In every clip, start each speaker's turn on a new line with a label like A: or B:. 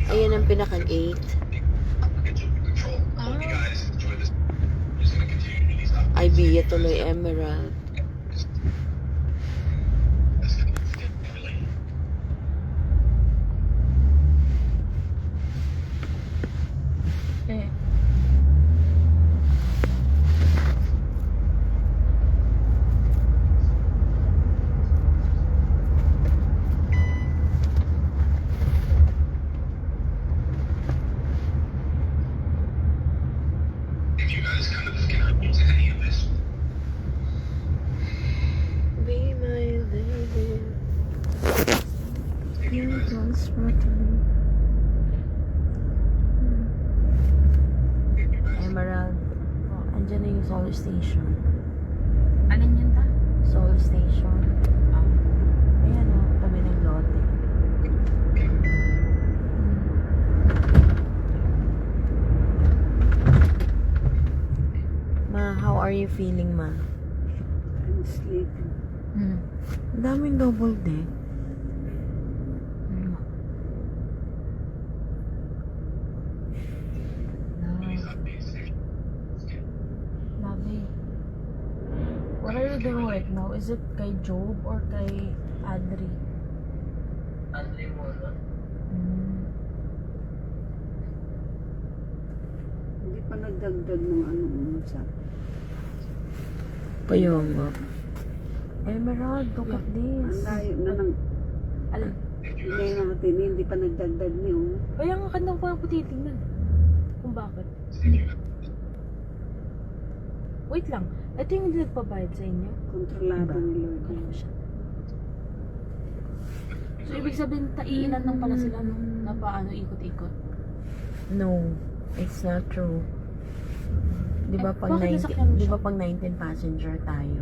A: Ayan ang pinaka-gate. Ibia tuloy Emerald. Be my lady. You don't smart me. Emerald. Oh, andyan na yung Soul Station.
B: Alin yun ta?
A: Soul Station. Ayan o, tabi ng lote. Ma, how are you feeling, ma?
C: I'm sleeping.
A: Ang daming double deck.
B: Labi. What are you doing right now? Is it kay Job or kay Adri?
D: Andre mo, no?
C: Hindi pa nagdagdag ng sa.
A: Kaya nga. Emerald, look at this.
C: Ang layo na ng
B: Alin?
C: hindi natin, hindi pa nagdagdag niyo.
B: Kaya nga kanang pa ako titignan. Kung bakit. Wait lang. Ito yung hindi nagpabayad sa inyo.
C: Kontrolado ni Lord.
B: Kaya ko siya. So, ibig sabihin, tailan lang pala sila, no? Na paano ikot-ikot.
A: No, it's not true. Di ba
B: Eh,
A: pag
B: bakit
A: 19,
B: nasakyan mo
A: di
B: siya?
A: ba pag 19 passenger tayo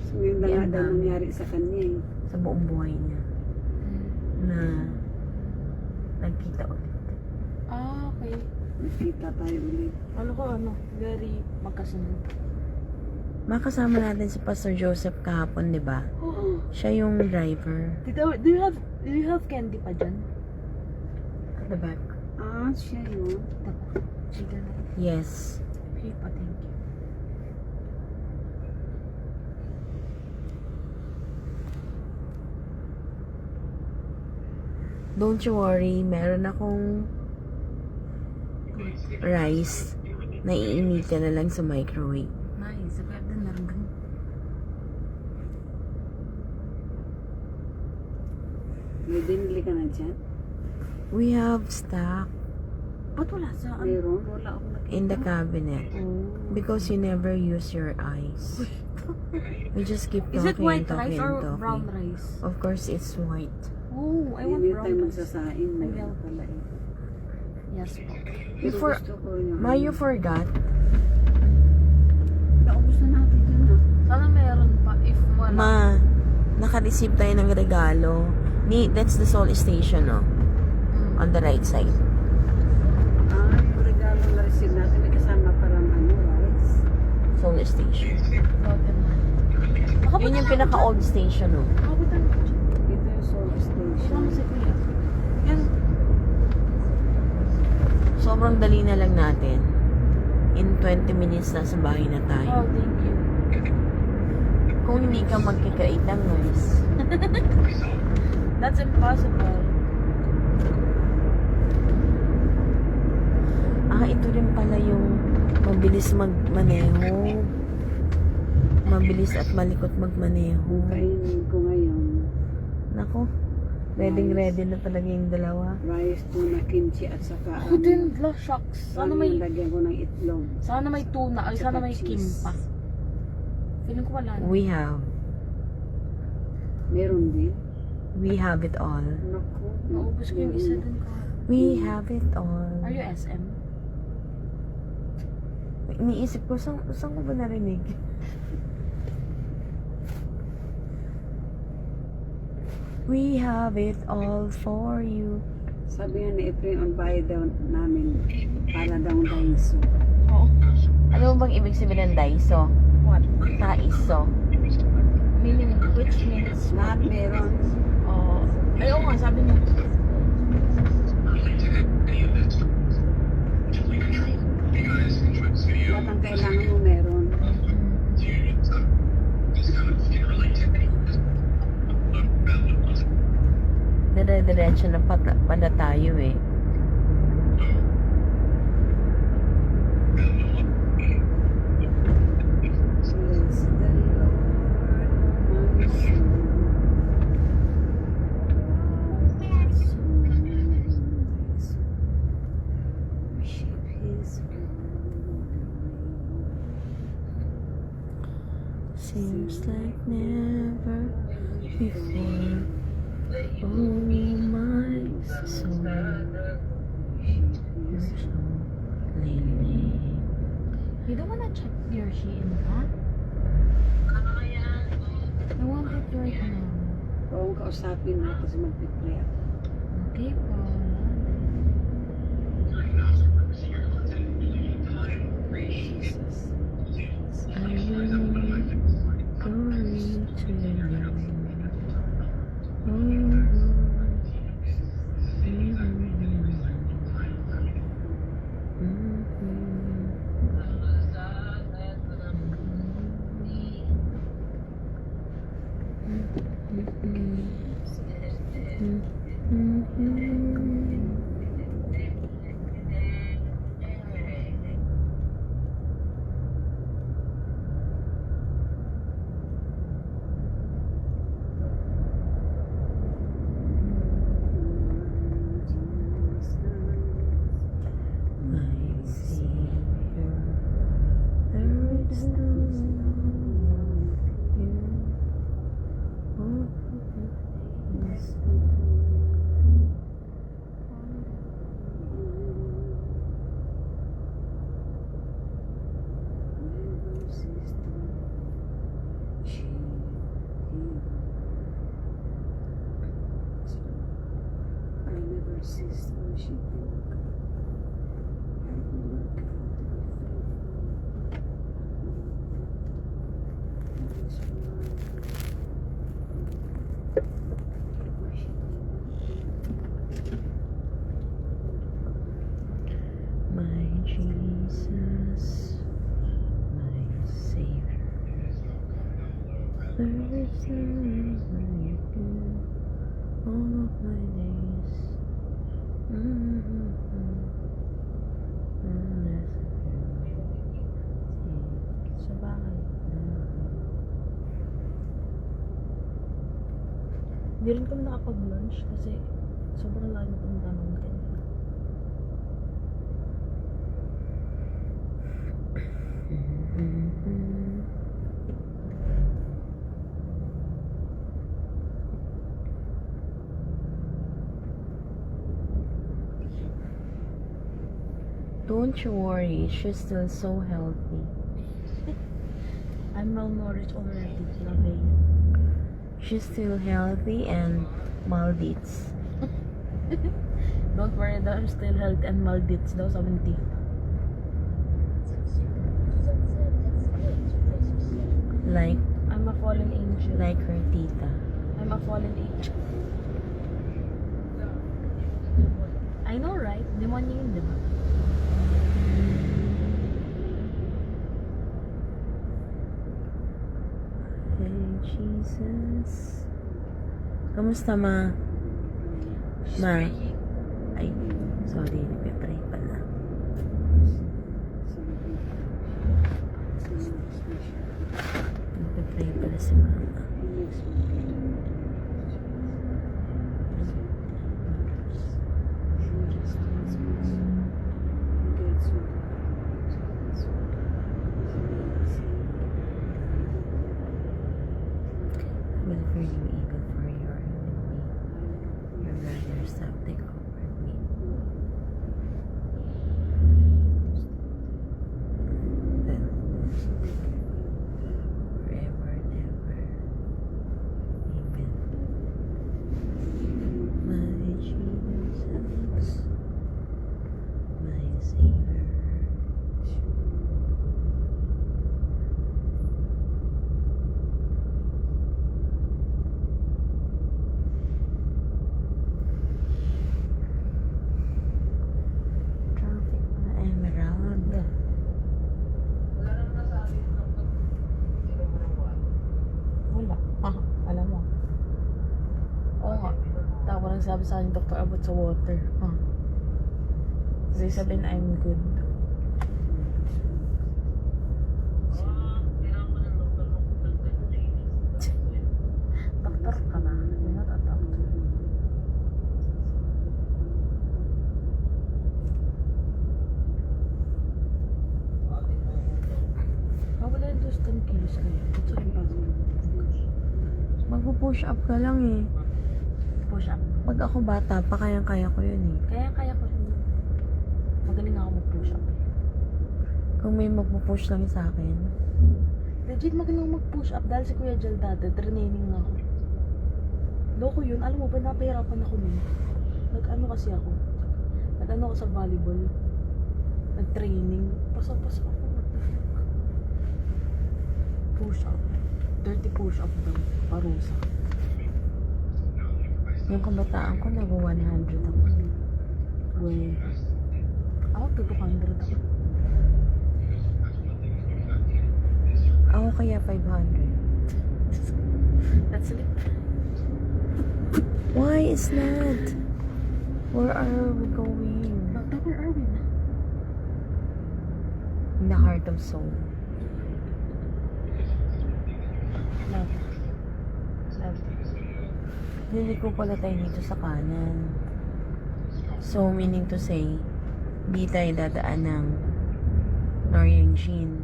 C: So, yun na nga
A: Yan
C: daw
A: na.
C: nangyari sa kanya eh.
A: sa buong buhay niya na nagkita ulit.
B: Ah, okay.
C: Nakita tayo ulit.
B: Ano ko, very magkasunod.
A: Makasama natin si Pastor Joseph kahapon, di ba?
B: Oh,
A: Siya yung driver
B: do you have candy pa dyan?
A: at the back.
C: Ah, siya yun.
B: Tapos, sige na.
A: Yes.
B: Okay pa, thank you.
A: Don't you worry, meron akong rice na iinitin na lang sa microwave.
B: Nice. Sabi din na rin ganun.
C: May binili ka na dyan?
A: We have stock
B: Ba't wala sa ano?
C: Meron? Wala akong nakita.
A: in the cabinet
B: Oh.
A: because you never use your eyes. We just keep
B: Is it
A: talking
B: white
A: and talking
B: rice or
A: and talking.
B: brown rice?
A: Of course, it's white.
B: Oh, I want
C: Hindi
B: brown
C: tayo
B: rice.
C: magsasain. Meron
B: Ayaw.
C: pala eh.
B: Yes po.
C: Pero
A: Before-
C: gusto ko yung...
A: Ma, you forgot?
C: Naubos na natin yun ah.
B: Sana meron pa. If wala.
A: Ma, naka-receive tayo ng regalo. That's the Soul Station, no?
B: Mm.
A: On the right side.
C: Ah, yung regalo na receive natin may kasama parang rice.
A: Soul Station.
B: Lote man.
A: Yun yung pinaka-old station, no?
B: Makabutan mo dyan.
C: Ito yung Soul
B: Isama
C: Station.
B: mo si Kuya. Yan.
A: Sobrang dali na lang natin. In 20 minutes na sa bahay na
B: Oh,
A: tayo.
B: thank you.
A: Kung hindi ka magkikreate ng noise.
B: That's impossible.
A: Ito rin pala yung mabilis magmaneho. Mabilis at malikot magmaneho.
C: Kainin ko ngayon.
A: Nako, ready na talaga yung dalawa.
C: Rice, tuna, kimchi at saka
B: Ako din, shucks. Sana may
C: lagyan ko ng itlog.
B: tuna. Ay, sana
C: Tsaka
B: may
C: cheese.
B: kimpa. Feeling ko wala na.
A: We have it all.
C: Naku.
B: Naubos ko yung isa dun ko.
A: We have it all.
B: Are you SM?
A: Iniisip ko, saan ko ba narinig? We have it all for you.
C: Sabi nga ni Efrain, on bayad daw namin para daw daiso.
B: Oo.
A: Ano bang ibig sabihin ng daiso?
B: What?
A: Taiso.
B: Meaning, which means?
C: Lahat meron.
B: Oo. Ay, oo nga, sabi niya.
C: Lahat ang kailangan mo meron.
A: Dire-diretso na pala tayo eh.
C: Bless the Lord, my soul. Worship His holy
A: Seems like never before. Oh my soul, you're so leaning.
B: You don't wanna check your Shein, ha? I want it right now.
C: Oo, kausapin mo kasi mag-pray ako.
B: Okay po.
C: Jesus.
A: I will glory to you.
C: I never cease to worship you. I will work out to be faithful. That is why I worship you.
A: My Jesus, my Savior, there is none like you all of my days.
B: Sa bahay. Hindi rin kami nakapag-lunch kasi sobrang layo itong tanong kanina.
A: Don't you worry, she's still so healthy.
B: I'm malnourished already, Labi.
A: She's still healthy and Maldives.
B: Don't worry daw, I'm still healthy and Maldives daw, sabi ni Tita.
A: Like
B: I'm a fallen angel.
A: her tita.
B: I'm a fallen angel. I know, right? Demonyo yun, di ba?
A: Hey Jesus. Kamusta ma? Ma? Ay, sorry, nagpe-pray pala. Nagpe-pray pala si mama. I will fear no evil, for you are with me. Your brothers have they comfort me. Then, forever and ever. Amen. My Jesus, my Savior.
B: sabi sa akin doctor about sa water. They sabihin I'm good.
D: Kailangan mo ng doktor mo kung nagdagdaginis.
B: Doctor ka na. You're not a doctor. Wala yung 10 kilos kayo. It's impossible.
A: Magpo-push up ka lang eh.
B: Push up.
A: Pag ako bata pa, kayang-kaya ko yun eh.
B: Kaya ko rin. Magaling ako mag-push up.
A: Kung may magpo-push lang sa akin.
B: Legit magaling ako mag-push up dahil si Kuya Jel dati, training nga ako. Loko yun, alam mo ba, napahirapan ako nun. Nag-ano kasi ako. Nag-ano ako sa volleyball. Nag-training. Pasok ako. Push up. Dirty push up daw. Parusa.
A: Yung kabataan ko, nag-100 ako.
B: Wey. Ako, 200 ako.
A: Ako kaya 500.
B: That's it.
A: Why is that? Where are we going?
B: Where are we na?
A: In the heart of Seoul.
B: Love.
A: Liliko pala tayo dito sa kanan. So, meaning to say, di tayo dadaan ng Noryeongjin.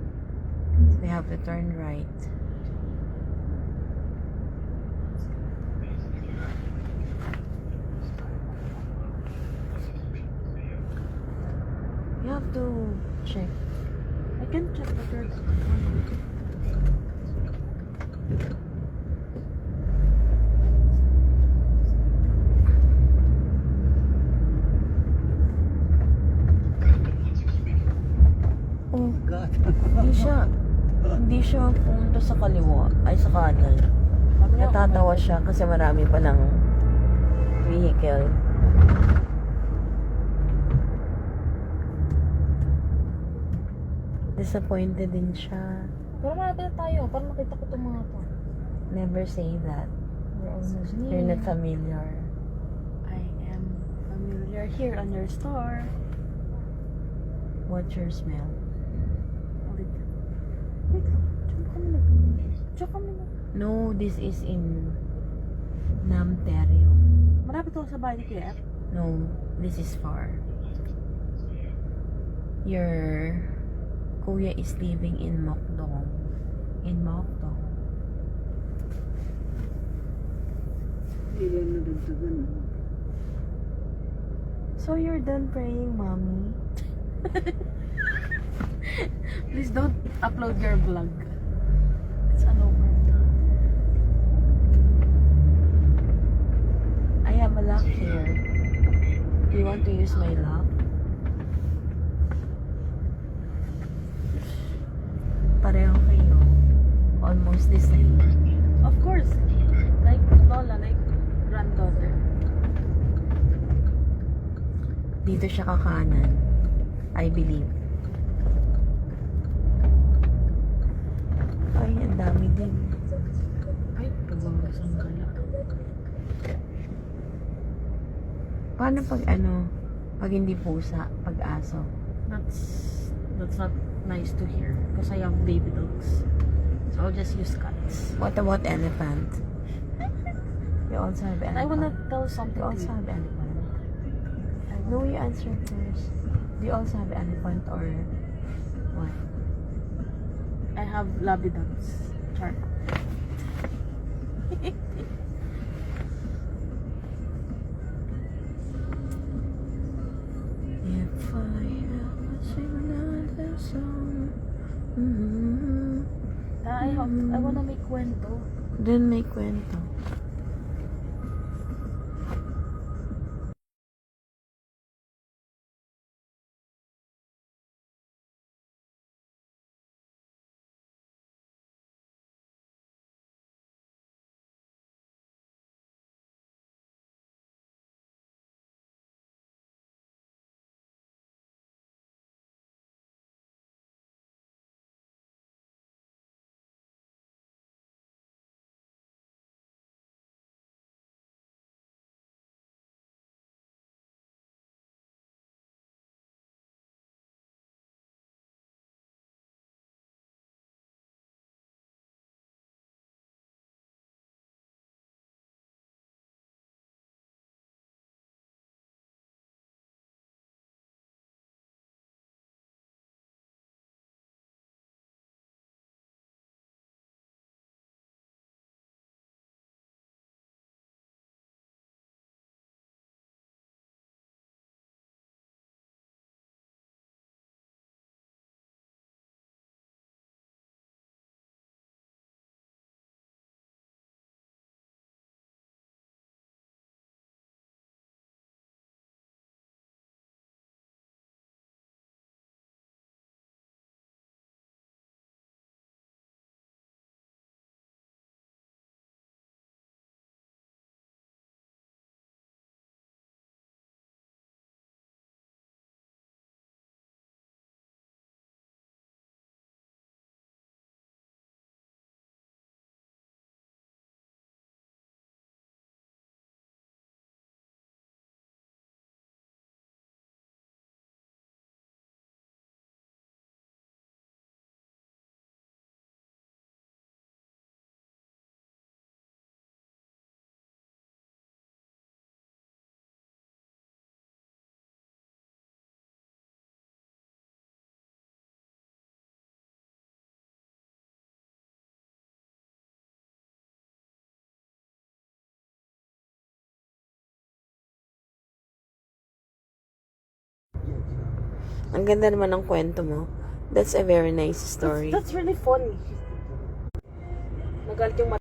A: We have to turn right. You have to check.
B: I can check the third.
A: Oh,
C: God.
A: hindi siya pumunta sa kaliwa, ay sa kanan. Natatawa siya kasi marami pa ng vehicle. Disappointed din siya.
B: Pero malapit na tayo. Parang nakita ko itong mga to.
A: Never say that.
B: We're almost near.
A: You're not familiar.
B: I am familiar here on your store.
A: What's your smell?
B: Wait lang. Diyan kami na.
A: No, this is in Namteryo.
B: Malapit ako sa bahay ni Kuya F.
A: No, this is far. Your kuya is living in Mokdong. In Mokdong.
C: Hindi lang nadagdagan.
A: So you're done praying, mommy?
B: Please don't upload your vlog. It's an over.
A: I have a lock here. Do you want to use my lock? Pareho kayo. Almost the same.
B: Of course. Like Lola, like granddaughter.
A: Dito siya kakanan. I believe. Ay, ang dami din.
B: Ay, pagbawas ang gala.
A: Paano pag pag hindi pusa, pag aso?
B: That's not nice to hear because I have baby dogs. So I'll just use cats.
A: What about elephant? You also have elephant.
B: And I wanna tell something
A: You
B: to
A: also
B: you.
A: have elephant. No, you answer first. Do you also have elephant or what?
B: I have labradors. Char.
A: If I ever sing another song,
B: I wanna make kwento.
A: then may kwento. Ang ganda naman ng kwento mo. That's a very nice story.
B: That's really funny. Nagalit yung